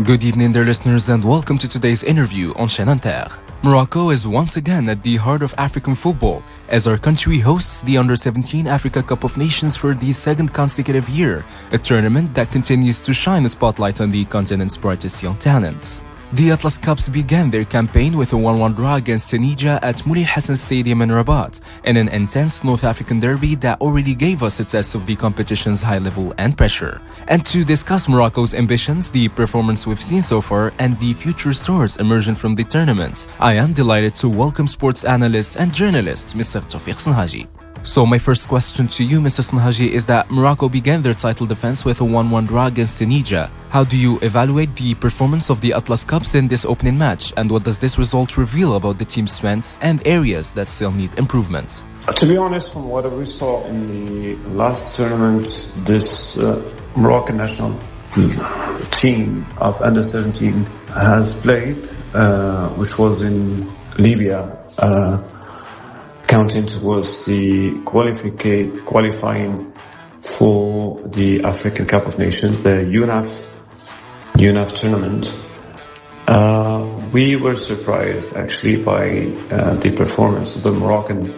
Good evening, dear listeners, and welcome to today's interview on Chaîne Inter. Morocco is once again at the heart of African football, as our country hosts the Under-17 Africa Cup of Nations for the second consecutive year, a tournament that continues to shine a spotlight on the continent's brightest young talents. The Atlas Cups began their campaign with a 1-1 draw against Tunisia at Moulay Hassan Stadium in Rabat, in an intense North African derby that already gave us a test of the competition's high level and pressure. And to discuss Morocco's ambitions, the performance we've seen so far, and the future stars emerging from the tournament, I am delighted to welcome sports analyst and journalist Mr. Tawfiq Sanhaji. So my first question to you, Mr. Sanhaji, is that Morocco began their title defense with a 1-1 draw against Tunisia. How do you evaluate the performance of the Atlas Cups in this opening match, and what does this result reveal about the team's strengths and areas that still need improvement? To be honest, from what we saw in the last tournament, this Moroccan national team of under-17 has played, which was in Libya, counting towards the qualifying for the African Cup of Nations, the UNAF tournament. We were surprised actually by the performance of the Moroccan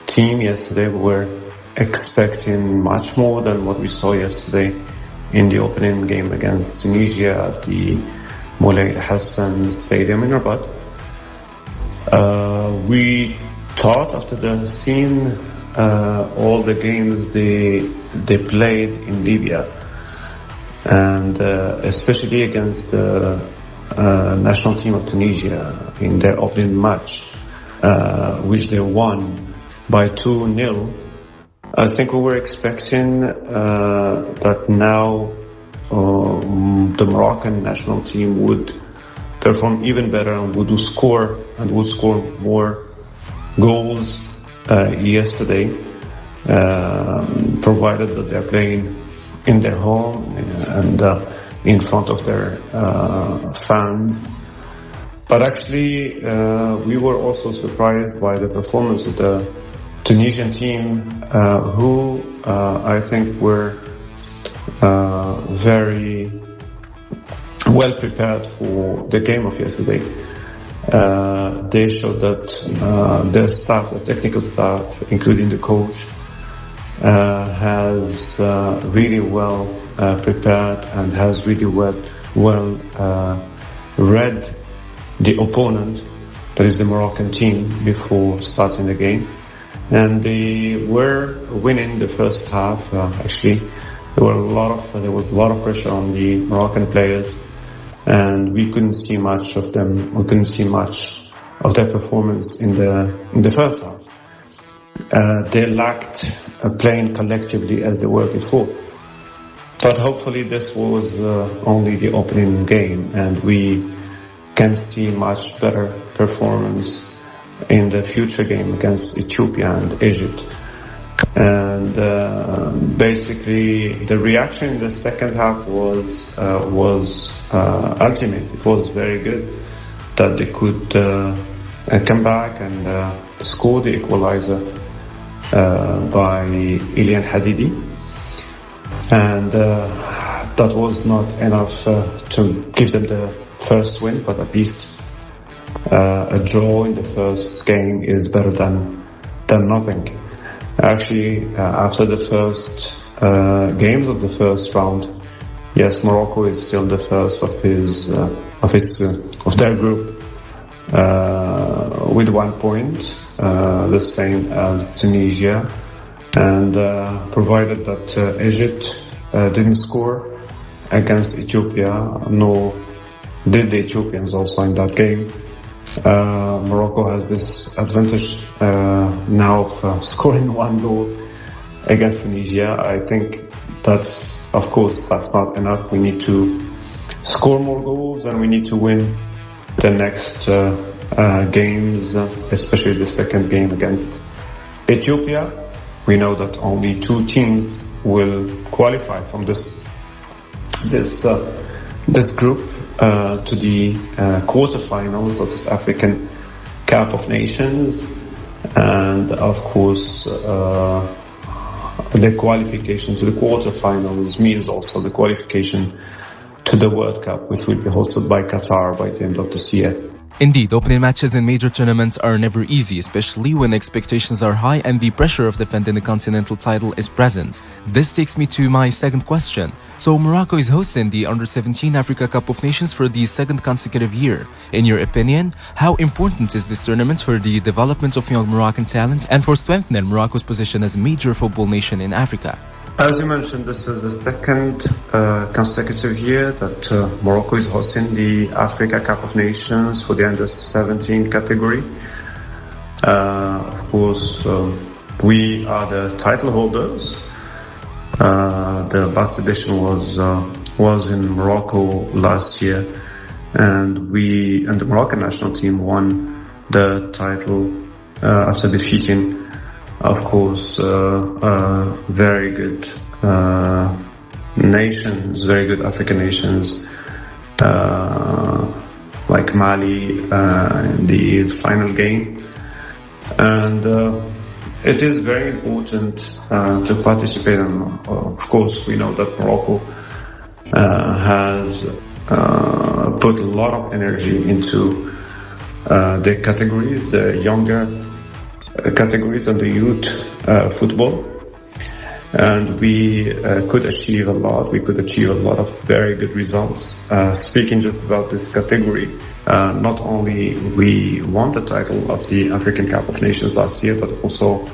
team yesterday. We were expecting much more than what we saw yesterday in the opening game against Tunisia at the Moulay Hassan Stadium in Rabat. We thought after the seeing all the games they played in Libya, and especially against the national team of Tunisia in their opening match, which they won by 2-0. I think we were expecting that now the Moroccan national team would perform even better and would score more goals yesterday, provided that they're playing in their home and in front of their fans. But actually, we were also surprised by the performance of the Tunisian team, who I think were very well prepared for the game of yesterday. They showed that their staff, the technical staff, including the coach, has really well prepared and has really well read the opponent, that is the Moroccan team, before starting the game. And they were winning the first half. Actually, there was a lot of pressure on the Moroccan players, and we couldn't see much of them. We couldn't see much of their performance in the first half. They lacked playing collectively as they were before. But hopefully this was only the opening game, and we can see much better performance in the future game against Ethiopia and Egypt. And basically the reaction in the second half was ultimate. It was very good that they could come back and score the equalizer by Ilian Hadidi, and that was not enough to give them the first win, but at least a draw in the first game is better than nothing. Actually, after the first games of the first round, yes, Morocco is still the first of their group with 1 point, the same as Tunisia, and provided that Egypt didn't score against Ethiopia, nor did the Ethiopians also in that game. Morocco has this advantage now of scoring 1 goal against Tunisia. I think that's not enough. We need to score more goals, and we need to win the next games, especially the second game against Ethiopia. We know that only 2 teams will qualify from this group to the quarterfinals of this African Cup of Nations, and of course the qualification to the quarterfinals means also the qualification to the World Cup, which will be hosted by Qatar by the end of this year. Indeed, opening matches in major tournaments are never easy, especially when expectations are high and the pressure of defending the continental title is present. This takes me to my second question. So Morocco is hosting the Under-17 Africa Cup of Nations for the second consecutive year. In your opinion, how important is this tournament for the development of young Moroccan talent and for strengthening Morocco's position as a major football nation in Africa? As you mentioned, this is the second consecutive year that Morocco is hosting the Africa Cup of Nations for the Under-17 category. Of course, we are the title holders. The last edition was in Morocco last year, and the Moroccan national team won the title after defeating, of course, very good nations, very good African nations, like Mali in the final game. And it is very important to participate. And of course, we know that Morocco has put a lot of energy into the categories, the younger categories and the youth football, and we could achieve a lot. We could achieve a lot of very good results. Speaking just about this category, not only we won the title of the African Cup of Nations last year, but also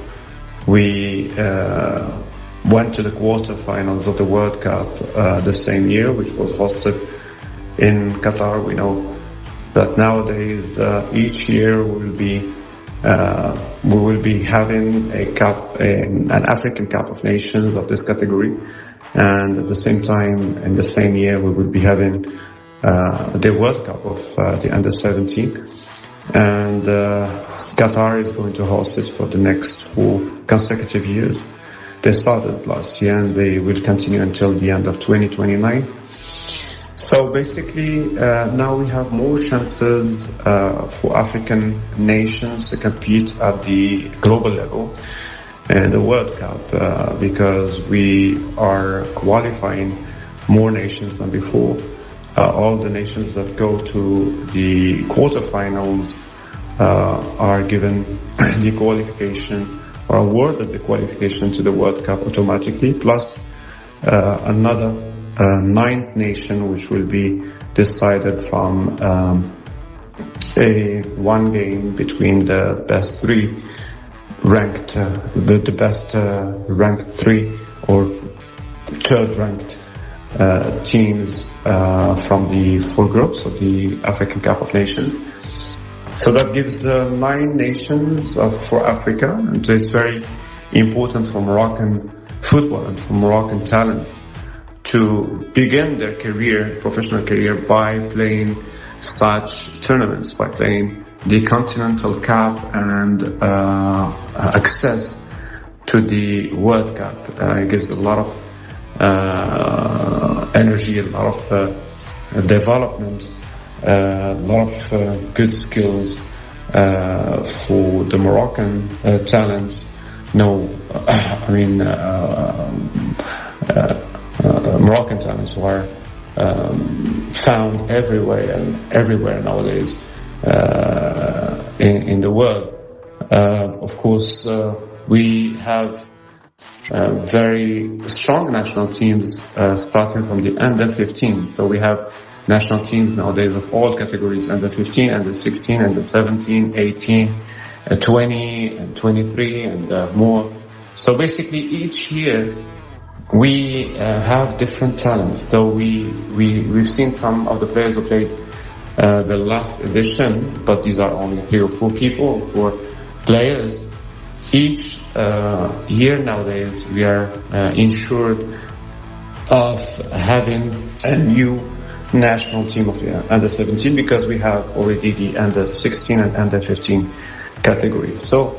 we went to the quarterfinals of the World Cup the same year, which was hosted in Qatar. We know that nowadays each year we will be having an African Cup of Nations of this category, and at the same time, in the same year, we will be having the World Cup of the Under-17, and Qatar is going to host it for the next 4 consecutive years. They started last year and they will continue until the end of 2029. So basically, now we have more chances for African nations to compete at the global level in the World Cup because we are qualifying more nations than before. All the nations that go to the quarterfinals are given the qualification or awarded the qualification to the World Cup automatically, plus another 9th nation, which will be decided from one game between the best 3 ranked, the best ranked 3 or 3rd ranked teams from the 4 groups of the African Cup of Nations. So that gives 9 nations for Africa, and it's very important for Moroccan football and for Moroccan talents to begin their professional career by playing such tournaments, by playing the Continental Cup and access to the World Cup. It gives a lot of energy, a lot of development, a lot of good skills for the Moroccan talents. Moroccan talents who are found everywhere nowadays in the world. Of course, we have very strong national teams starting from the under-15. So we have national teams nowadays of all categories: under-15, under-16, under-17, 18, 20, and 23, and more. So basically, each year we have different talents. Though we've seen some of the players who played the last edition, but these are only 3 or 4 people, 4 players. Each year nowadays we are ensured of having a new national team of under-17 because we have already the under-16 and under-15 categories. So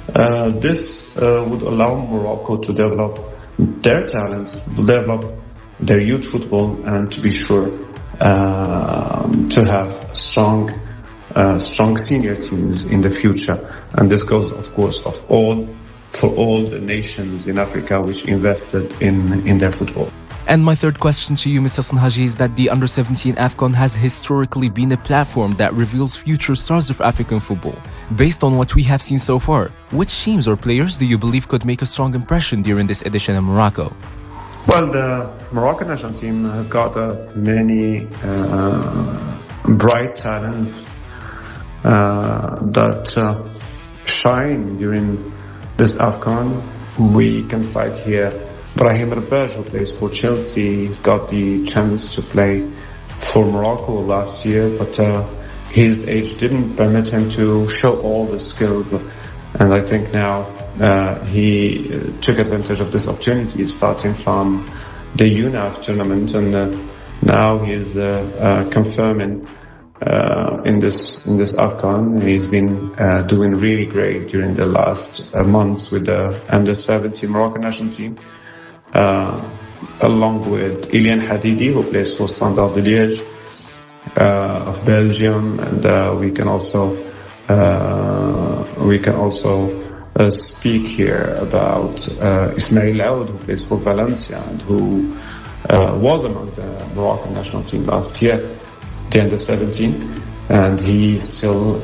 this would allow Morocco to develop their talents, develop their youth football, and to be sure to have strong senior teams in the future. And this goes, of course, for all the nations in Africa which invested in their football. And my third question to you, Mr. Sanhaji, is that the Under-17 AFCON has historically been a platform that reveals future stars of African football. Based on what we have seen so far, which teams or players do you believe could make a strong impression during this edition in Morocco? Well, the Moroccan national team has got many bright talents that shine during this AFCON. We can cite here Brahim Rabaj, who plays for Chelsea. He's got the chance to play for Morocco last year, but his age didn't permit him to show all the skills. And I think now he took advantage of this opportunity, starting from the UNAF tournament, and now he is confirming in this AFCON. He's been doing really great during the last months with the Under-17 Moroccan national team. Along with Ilian Hadidi, who plays for Standard de Liège of Belgium, and we can also speak here about Ismail Aoud, who plays for Valencia and who was among the Moroccan national team last year, the Under-17, and he still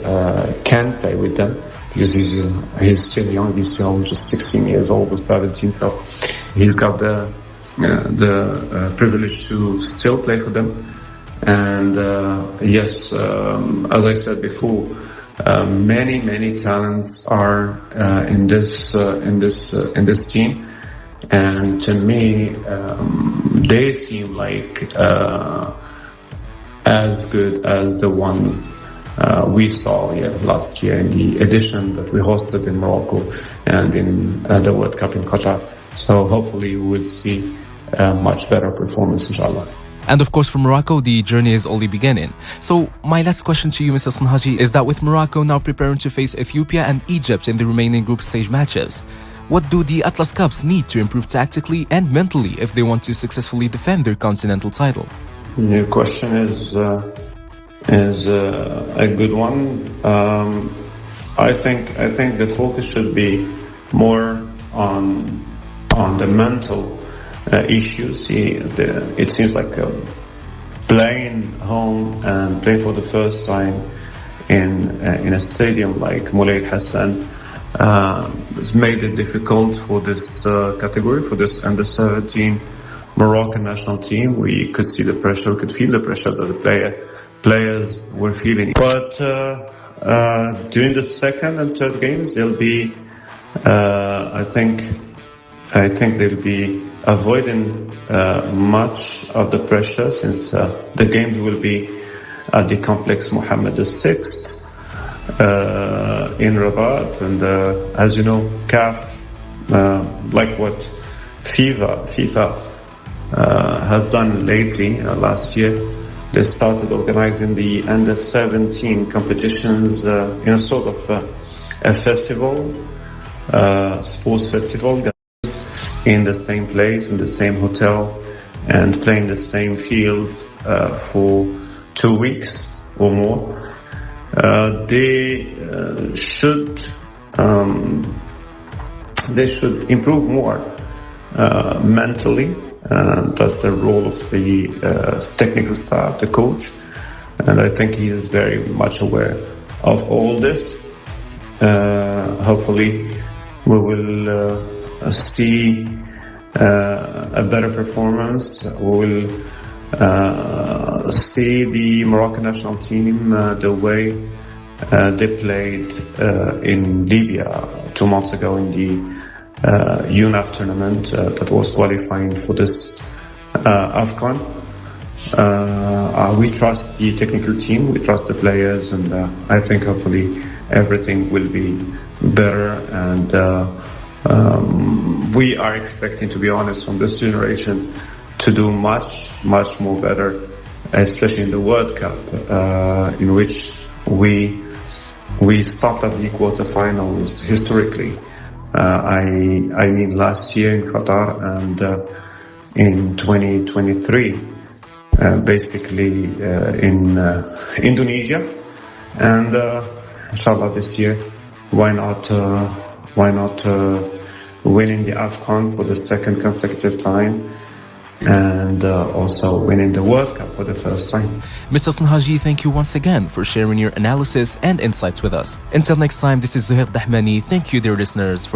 can play with them because he's still young. He's still just 16 years old or 17, so he's got the privilege to still play for them. And yes, as I said before, many talents are in this team, and to me, they seem like as good as the ones we saw last year in the edition that we hosted in Morocco and in the World Cup in Qatar. So hopefully we will see much better performance, inshallah. And of course, for Morocco, the journey is only beginning. So my last question to you, Mr. Sanhaji, is that with Morocco now preparing to face Ethiopia and Egypt in the remaining group stage matches, what do the Atlas Cups need to improve tactically and mentally if they want to successfully defend their continental title? Your question is a good one. I think the focus should be more on the mental issues. It seems like playing home and playing for the first time in a stadium like Moulay Hassan has made it difficult for this category, for this Under-17 Moroccan national team. We could see the pressure, we could feel the pressure that the players were feeling. But during the second and third games, they'll be, I think they'll be avoiding much of the pressure, since the games will be at the complex Mohammed VI in Rabat. And as you know, CAF, like what FIFA has done lately, last year, they started organizing the Under-17 competitions in a sort of a festival, sports festival, in the same place, in the same hotel, and playing the same fields for 2 weeks or more. They should improve more mentally. That's the role of the technical staff, the coach, and I think he is very much aware of all this. Hopefully we will see a better performance. We will see the Moroccan national team the way they played in Libya 2 months ago in the UNAF tournament that was qualifying for this AFCON. We trust the technical team, we trust the players, and I think hopefully everything will be better. And we are expecting, to be honest, from this generation to do much more better, especially in the World Cup, in which we stopped at the quarterfinals historically. I mean last year in Qatar and in 2023, basically in Indonesia, and inshallah this year, why not winning the AFCON for the second consecutive time, and also winning the World Cup for the first time. Mr. Sanhaji, thank you once again for sharing your analysis and insights with us. Until next time, this is Zuhair Dahmani. Thank you, dear listeners, for